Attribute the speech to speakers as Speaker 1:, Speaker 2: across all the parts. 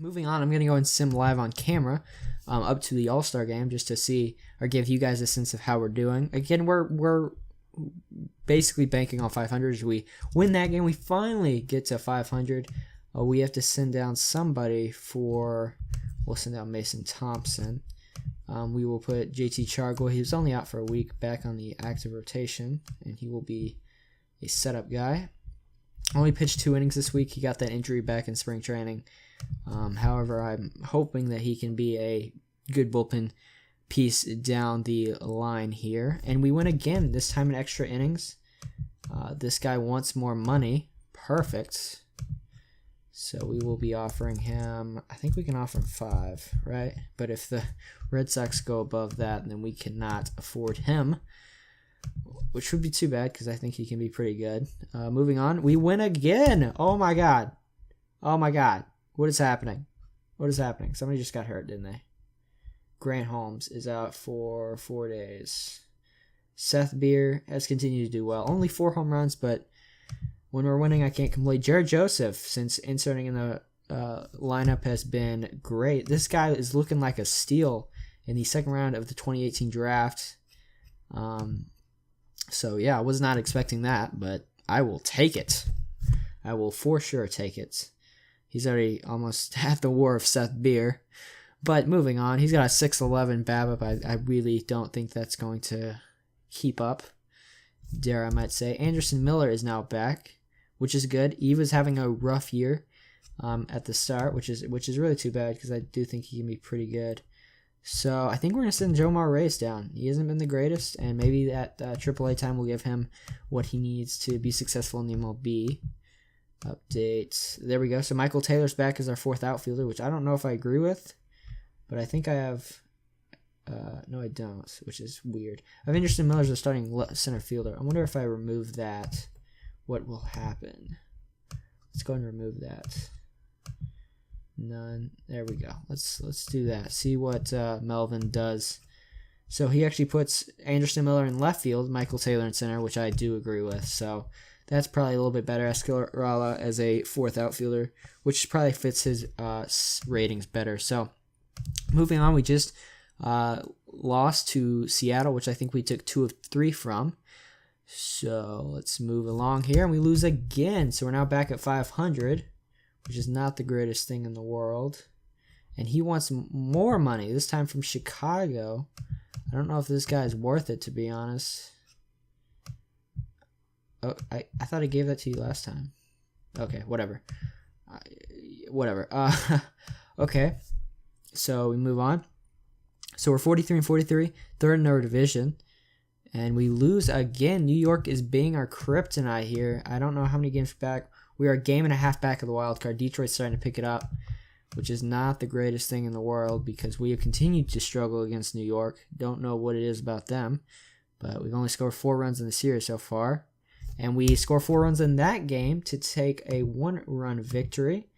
Speaker 1: Moving on, I'm going to go and sim live on camera up to the All-Star game just to see or give you guys a sense of how we're doing. Again, we're basically banking on 500. As we win that game, we finally get to 500. We have to send down somebody for... We'll send down Mason Thompson. We will put JT Chargoy. He was only out for a week, back on the active rotation, and he will be a setup guy. Only pitched 2 innings this week. He got that injury back in spring training. However, I'm hoping that he can be a good bullpen piece down the line here. And we win again, this time in extra innings. This guy wants more money. Perfect. So we will be offering him, I think we can offer him 5, right? But if the Red Sox go above that, then we cannot afford him, which would be too bad because I think he can be pretty good. Moving on, we win again. Oh my God. Oh my God. What is happening? What is happening? Somebody just got hurt, didn't they? Grant Holmes is out for 4 days. Seth Beer has continued to do well. Only 4 home runs, but when we're winning, I can't complain. Jared Joseph, since inserting in the lineup, has been great. This guy is looking like a steal in the second round of the 2018 draft. So, yeah, I was not expecting that, but I will take it. I will for sure take it. He's already almost at the war of Seth Beer. But moving on, he's got a 6.11 BABIP. I really don't think that's going to keep up, dare I might say. Anderson Miller is now back, which is good. He was having a rough year at the start, which is really too bad because I do think he can be pretty good. So I think we're going to send Jomar Reyes down. He hasn't been the greatest, and maybe that AAA time will give him what he needs to be successful in the MLB. Update. There we go. So Michael Taylor's back as our 4th outfielder, which I don't know if I agree with, but I think I have... no, I don't, which is weird. I have Anderson Miller as a starting center fielder. I wonder if I remove that, what will happen? Let's go and remove that. None. There we go. Let's do that. See what Melvin does. So he actually puts Anderson Miller in left field, Michael Taylor in center, which I do agree with. So that's probably a little bit better. Escalera as a 4th outfielder, which probably fits his ratings better. So moving on, we just lost to Seattle, which I think we took 2 of 3 from. So let's move along here, and we lose again. So we're now back at 500, which is not the greatest thing in the world. And he wants more money, this time from Chicago. I don't know if this guy is worth it, to be honest. Oh, I thought I gave that to you last time. Okay, whatever. Okay, so we move on. So we're 43-43, 3rd in our division, and we lose again. New York is being our kryptonite here. I don't know how many games back. We are a game and a half back of the wild card. Detroit's starting to pick it up, which is not the greatest thing in the world because we have continued to struggle against New York. Don't know what it is about them, but we've only scored 4 runs in the series so far, and we score 4 runs in that game to take a 1-run victory.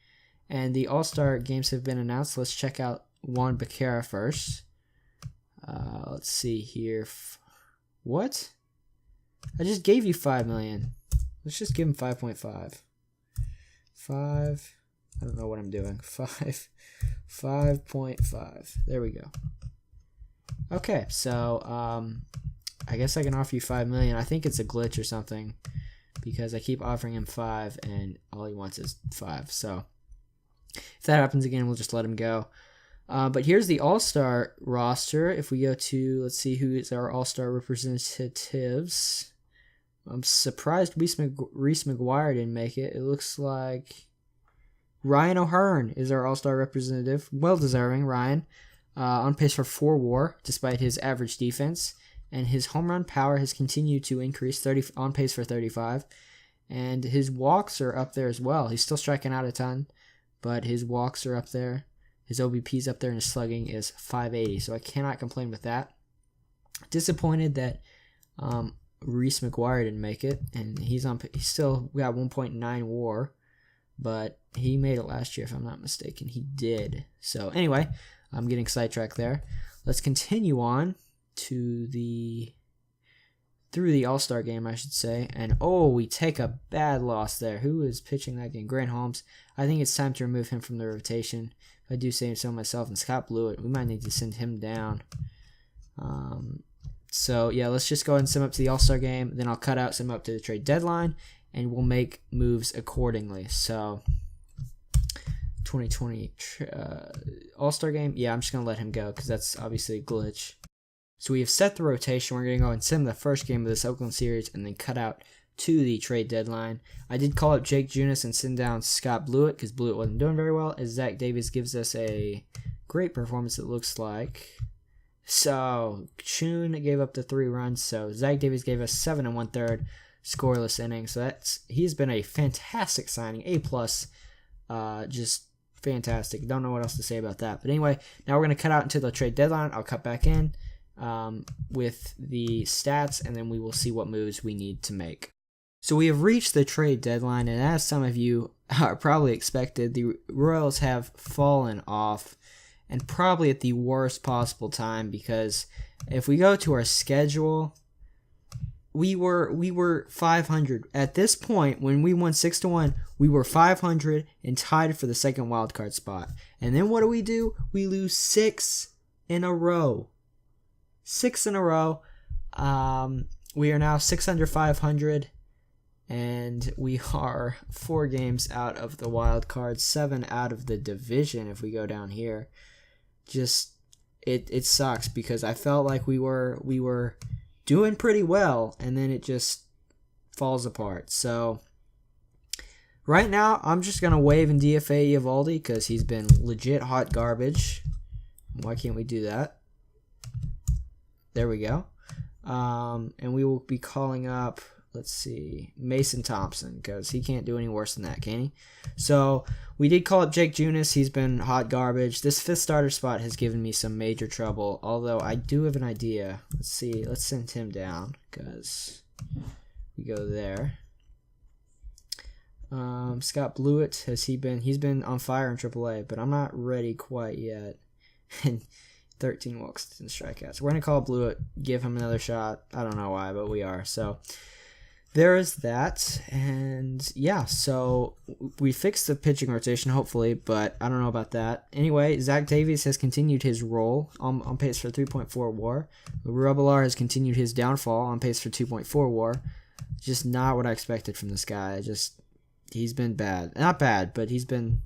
Speaker 1: And the All-Star games have been announced. Let's check out Juan Becerra first. Let's see here. What? I just gave you $5 million. Let's just give him 5.5. 5. I don't know what I'm doing. 5.5. There we go. Okay, so I guess I can offer you $5 million. I think it's a glitch or something because I keep offering him 5 and all he wants is 5. So if that happens again, we'll just let him go. But here's the All-Star roster. If we go to, let's see who is our All-Star representatives. I'm surprised Reese McGuire didn't make it. It looks like Ryan O'Hearn is our All-Star representative. Well-deserving, Ryan. On pace for 4 WAR, despite his average defense. And his home run power has continued to increase, on pace for 35. And his walks are up there as well. He's still striking out a ton, but his walks are up there. His OBP's up there, and his slugging is 580, so I cannot complain with that. Disappointed that Reese McGuire didn't make it, and he's still got 1.9 WAR, but he made it last year, if I'm not mistaken. He did. So anyway, I'm getting sidetracked there. Let's continue on to the through the All-Star game, I should say. And oh, we take a bad loss there. Who is pitching that game? Grant Holmes. I think it's time to remove him from the rotation. If I do say so myself. And Scott Blewett, we might need to send him down. So yeah, let's just go ahead and send him up to the All-Star game. Then I'll cut out, send him up to the trade deadline, and we'll make moves accordingly. So 2020 All-Star game, yeah, I'm just going to let him go because that's obviously a glitch. So we have set the rotation. We're going to go and send the first game of this Oakland series and then cut out to the trade deadline. I did call up Jake Junis and send down Scott Blewett because Blewett wasn't doing very well, as Zach Davies gives us a great performance, it looks like. So Chun gave up the 3 runs, so Zach Davies gave us 7 1/3 scoreless innings. So he's been a fantastic signing, A+, just fantastic. Don't know what else to say about that. But anyway, now we're going to cut out until the trade deadline. I'll cut back in with the stats, and then we will see what moves we need to make. So we have reached the trade deadline, and as some of you are probably expected, the Royals have fallen off, and probably at the worst possible time, because if we go to our schedule, we were 500 at this point. When we won 6-1, we were 500 and tied for the second wild card spot. And then what do? We lose 6 in a row. 6 in a row. We are now 6 under 500, and we are 4 games out of the wild card, 7 out of the division. If we go down here, just it sucks because I felt like we were doing pretty well, and then it just falls apart. So right now, I'm just going to waive and DFA Eovaldi because he's been legit hot garbage. Why can't we do that? There we go. And we will be calling up, let's see, Mason Thompson, because he can't do any worse than that, can he? So we did call up Jake Junis. He's been hot garbage. This 5th starter spot has given me some major trouble, although I do have an idea. Let's see. Let's send him down, because we go there. Scott Blewett, he's been on fire in AAA, but I'm not ready quite yet. And 13 walks and strikeouts. We're going to call Blewett, give him another shot. I don't know why, but we are. So there is that. And yeah, so we fixed the pitching rotation, hopefully, but I don't know about that. Anyway, Zach Davies has continued his roll on pace for 3.4 WAR. Robillard has continued his downfall on pace for 2.4 WAR. Just not what I expected from this guy. He's been bad. Not bad, but he's been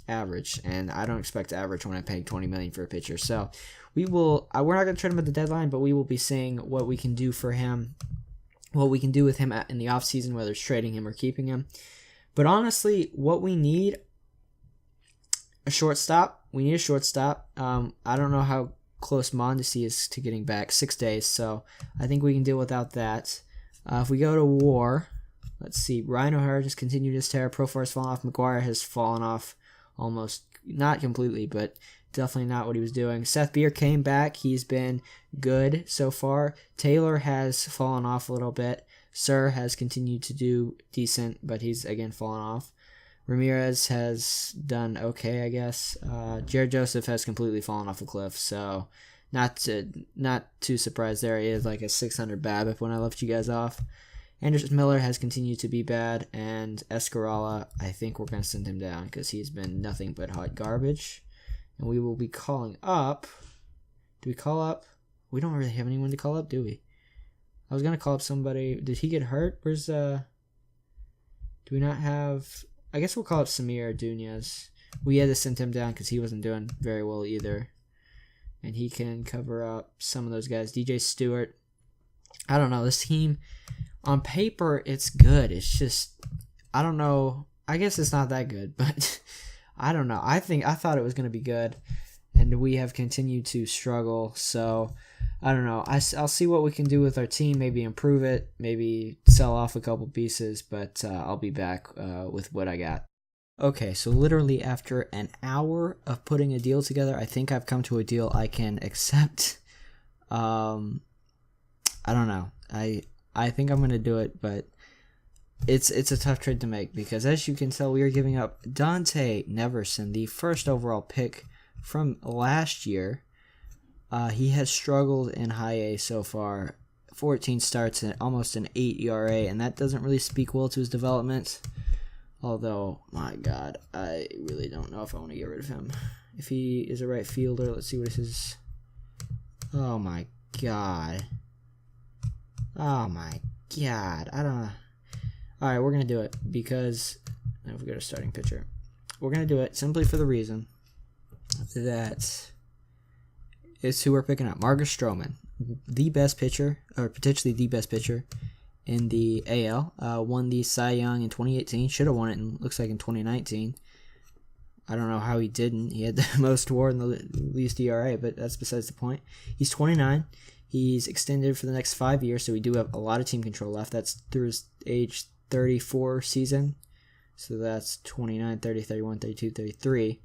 Speaker 1: average, and I don't expect average when I pay $20 million for a pitcher. So we're not going to trade him at the deadline, but we will be seeing what we can do for him, what we can do with him in the offseason, whether it's trading him or keeping him. But honestly, what we need, a shortstop. We need a shortstop. I don't know how close Mondesi is to getting back, 6 days, so I think we can deal without that. If we go to WAR, let's see, Ryan O'Hara just continued his tear. Profar has fallen off. McGuire has fallen off almost, not completely, but definitely not what he was doing. Seth Beer came back. He's been good so far. Taylor has fallen off a little bit. Sir has continued to do decent, but he's again fallen off. Ramirez has done okay, I guess. Jared Joseph has completely fallen off a cliff, so not too surprised there. He is like a 600 BABIP when I left you guys off. Anderson Miller has continued to be bad, and Escarala, I think we're going to send him down because he's been nothing but hot garbage. And we will be calling up. Do we call up? We don't really have anyone to call up, do we? I was going to call up somebody. Did he get hurt? Do we not have... I guess we'll call up Samir Dunez. We had to send him down because he wasn't doing very well either. And he can cover up some of those guys. DJ Stewart. I don't know. This team, on paper, it's good. It's just, I don't know. I guess it's not that good, but I don't know. I thought it was going to be good, and we have continued to struggle. So I don't know. I'll see what we can do with our team. Maybe improve it. Maybe sell off a couple pieces. But I'll be back with what I got. Okay, so literally after an hour of putting a deal together, I think I've come to a deal I can accept. I don't know. I think I'm gonna do it, but it's a tough trade to make because, as you can tell, we are giving up DONTAE NEVERSON, the first overall pick from last year. He has struggled in high A so far. 14 starts and almost an 8 ERA, and that doesn't really speak well to his development. Although, my God, I really don't know if I want to get rid of him. If he is a right fielder, let's see what his... Oh, my God. Oh, my God. I don't know. All right, we're going to do it because... If we go to starting pitcher. We're going to do it simply for the reason that it's who we're picking up. Marcus Stroman, the best pitcher, or potentially the best pitcher in the AL. Won the Cy Young in 2018. Should have won it, looks like, in 2019. I don't know how he didn't. He had the most WAR and the least ERA, but that's besides the point. He's 29. He's extended for the next 5 years, so we do have a lot of team control left. That's through his age 34 season. So that's 29, 30, 31, 32, 33.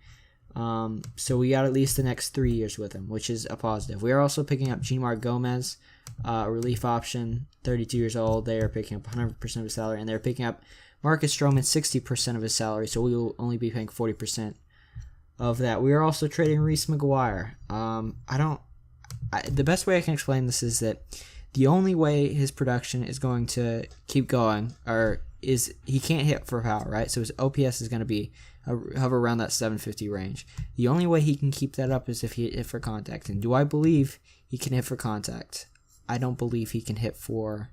Speaker 1: So we got at least the next 3 years with him, which is a positive. We are also picking up Gmar Gomez, a relief option, 32 years old. They are picking up 100% of his salary, and they're picking up Marcus Stroman 60% of his salary, so we will only be paying 40% of that. We are also trading REESE McGuire. The best way I can explain this is that the only way his production is going to keep going is he can't hit for power, right? So his OPS is going to be hover around that 750 range. The only way he can keep that up is if he hit for contact. And do I believe he can hit for contact? I don't believe he can hit for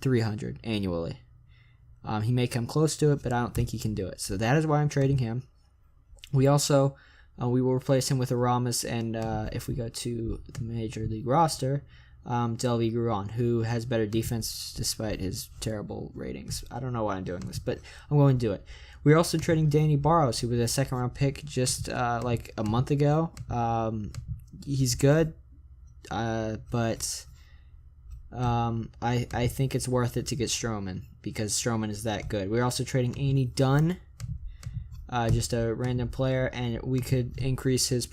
Speaker 1: 300 annually. He may come close to it, but I don't think he can do it. So that is why I'm trading him. We also we will replace him with Aramis, and if we go to the Major League roster, Delvey Gruon, who has better defense despite his terrible ratings. I don't know why I'm doing this, but I'm going to do it. We're also trading Danny Barros, who was a second-round pick just like a month ago. He's good, but I think it's worth it to get Stroman because Stroman is that good. We're also trading DUNN, just a random player, and we could increase his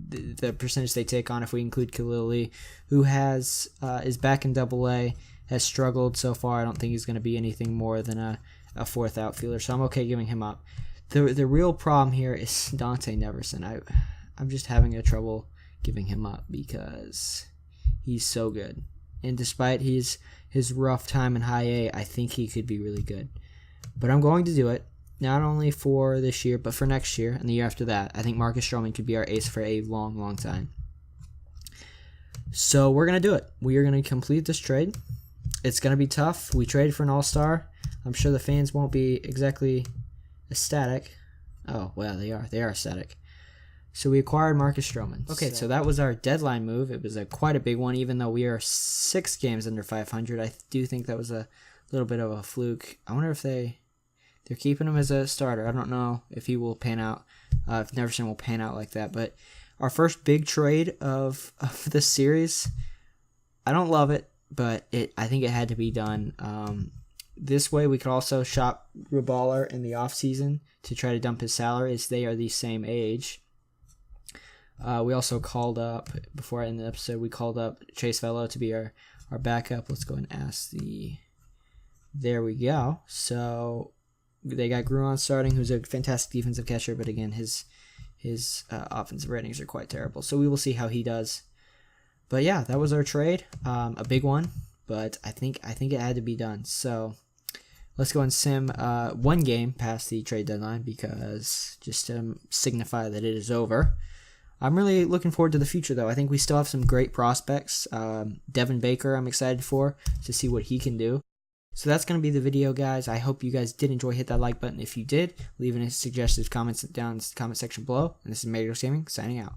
Speaker 1: the percentage they take on if we include KHALIL, who is back in Double-A, has struggled so far. I don't think he's going to be anything more than a fourth outfielder, so I'm okay giving him up. The real problem here is DONTAE NEVERSON. I'm just having a trouble giving him up because he's so good, and despite his rough time in high A, I think he could be really good. But I'm going to do it. Not only for this year, but for next year and the year after that. I think Marcus Stroman could be our ace for a long, long time. So we're going to do it. We are going to complete this trade. It's going to be tough. We traded for an all-star. I'm sure the fans won't be exactly ecstatic. Oh, well, they are. They are ecstatic. So we acquired Marcus Stroman. Okay, so that was our deadline move. It was quite a big one, even though we are 6 games under 500. I do think that was a little bit of a fluke. I wonder if they're keeping him as a starter. I don't know if he will pan out, if Neverson will pan out like that. But our first big trade of this series, I don't love it, but I think it had to be done. This way, we could also shop Ruballer in the offseason to try to dump his salary, as they are the same age. We also called up, before I end the episode, we called up Chase Velo to be our backup. Let's go and ask there we go. So they got Gruon starting, who's a fantastic defensive catcher, but again, his offensive ratings are quite terrible. So we will see how he does. But yeah, that was our trade. A big one, but I think it had to be done. So let's go and sim one game past the trade deadline, because just to signify that it is over. I'm really looking forward to the future, though. I think we still have some great prospects. Devin Baker, I'm excited for to see what he can do. So that's going to be the video, guys. I hope you guys did enjoy. Hit that like button if you did. Leave any suggestive comments down in the comment section below. And this is MegaDoseGaming signing out.